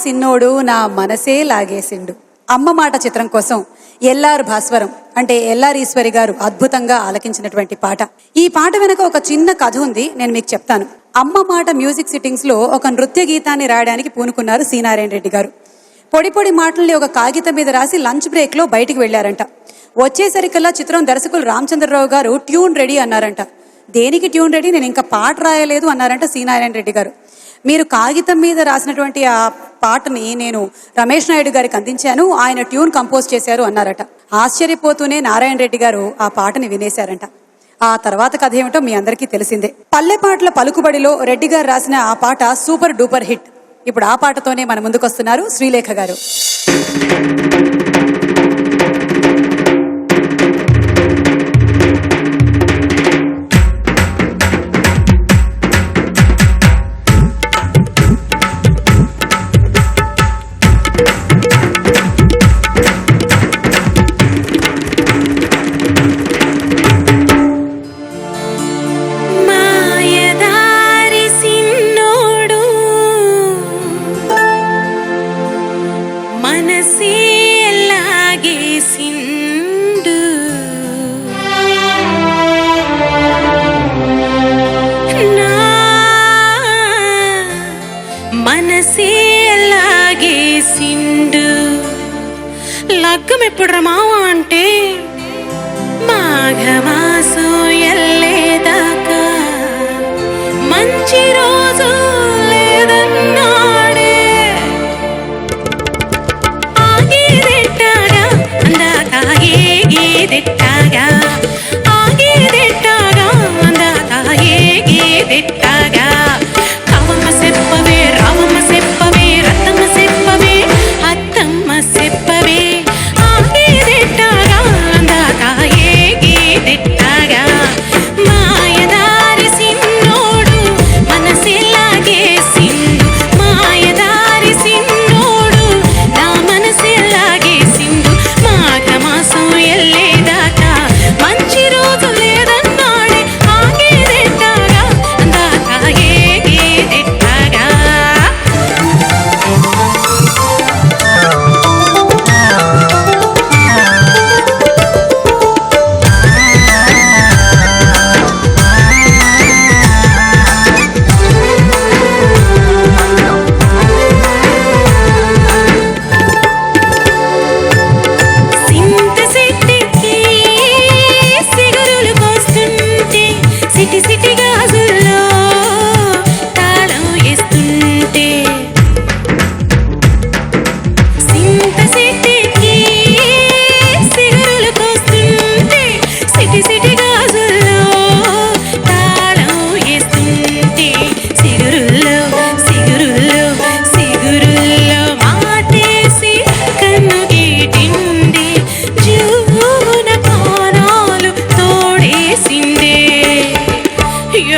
సిన్నోడు నా మనసే లాగేసిండు అమ్మ మాట చిత్రం కోసం ఎల్ఆర్ భాస్వరం అంటే ఎల్ఆర్ ఈశ్వరి గారు అద్భుతంగా ఆలకించినటువంటి పాట. ఈ పాట వెనక ఒక చిన్న కథ ఉంది, నేను మీకు చెప్తాను. అమ్మ మాట మ్యూజిక్ సిట్టింగ్స్ లో ఒక నృత్య గీతాన్ని రాయడానికి పూనుకున్నారు సి నారాయణ రెడ్డి గారు. పొడి పొడి మాటల్ని ఒక కాగితం మీద రాసి లంచ్ బ్రేక్ లో బయటికి వెళ్లారంట. వచ్చేసరికల్లా చిత్రం దర్శకులు రామచంద్రరావు గారు ట్యూన్ రెడీ అన్నారంట. దేనికి ట్యూన్ రెడీ, నేను ఇంకా పాట రాయలేదు అన్నారంట సి నారాయణ రెడ్డి గారు. మీరు కాగితం మీద రాసినటువంటి ఆ పాటని నేను రమేష్ నాయుడు గారికి అందించాను, ఆయన ట్యూన్ కంపోజ్ చేశారు అన్నారట. ఆశ్చర్యపోతూనే నారాయణ రెడ్డి గారు ఆ పాటని వినేశారంట. ఆ తర్వాత కథ ఏమిటో మీ అందరికీ తెలిసిందే. పల్లె పాటల పలుకుబడిలో రెడ్డి గారు రాసిన ఆ పాట సూపర్ డూపర్ హిట్. ఇప్పుడు ఆ పాటతోనే మన ముందుకొస్తున్నారు శ్రీలేఖ గారు. లగ్గం ఎప్పుడు మావా అంటే మాఘమాసం ఎల్లేదాకా మంచి రోజు లేదన్నాడే. ఆగేదెట్టాగా అందాక ఏగేదెట్టాగా, ఆగేదెట్టాగా అందాక ఏగేదెట్టాగా. కావమ్మ సెప్పవే రావమ్మ సెప్పవే రత్తమ్మ సెప్పవే అత్తమ్మ సెప్పవే.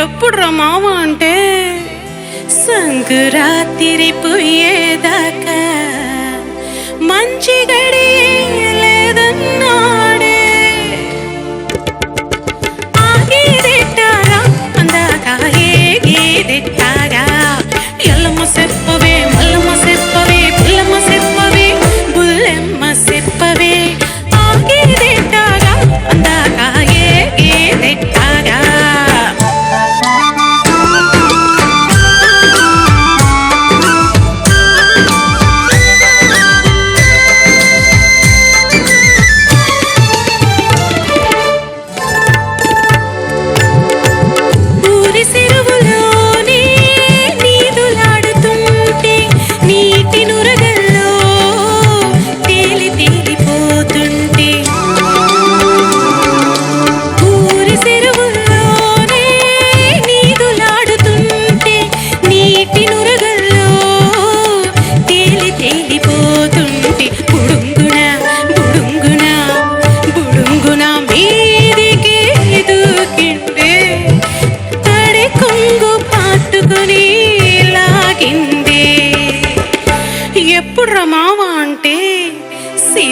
ఎప్పుడు రా మామ అంటే సంకురాత్రి పోయేదాకా మంచి గడి లేదన్నాడే. ఆగేదెట్టాగా అందాక ఏగేదెట్టాగా. ఎల్లమ్మ సెప్పవే మల్లమ్మ సెప్పవే పుల్లమ్మ సెప్పవే బుల్లెమ్మ సెప్పవే. ఆగేదెట్టాగా అందాక ఏగేదెట్టాగా.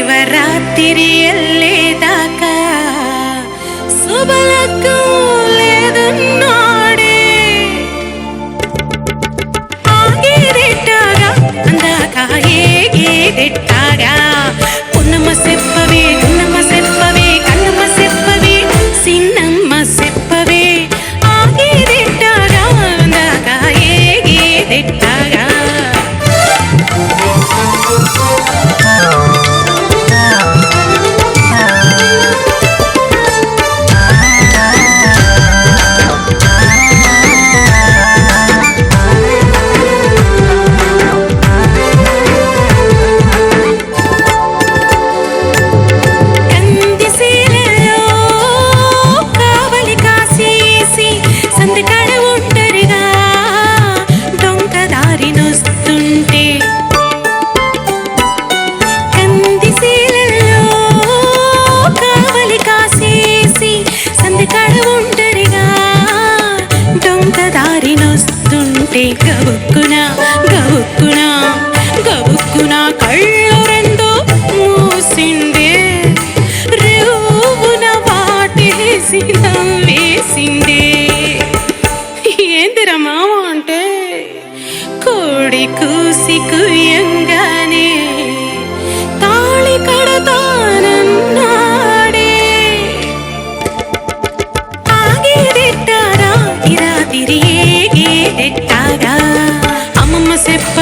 శివరాత్రి ఎల్లేదాకా శుభలకు లేదన్నాడే ఆగేదెట్టాగా అందాక ఏగేదెట్టాగా పున్నమ్మ సెప్పవే గున్నమ్మ సెప్పవే కన్నమ్మ సెప్పవే సిన్నమ్మ సెప్పవే ఆగేదెట్టాగా అందాక ఏగేదెట్టాగా గబుక్కున గబుక్కున గబుక్కున కళ్ళు రెండు మూసిండే రేవున వాటేసి నవ్వేసిండే ఏందిరా మామ అంటే కోడి కూసి కుయంగానే తాళి కడతానన్నాడే ఆగేదెట్టారా ఇరా తిరిగేదెట్టాగా అమ్మమ్మ సెప్ప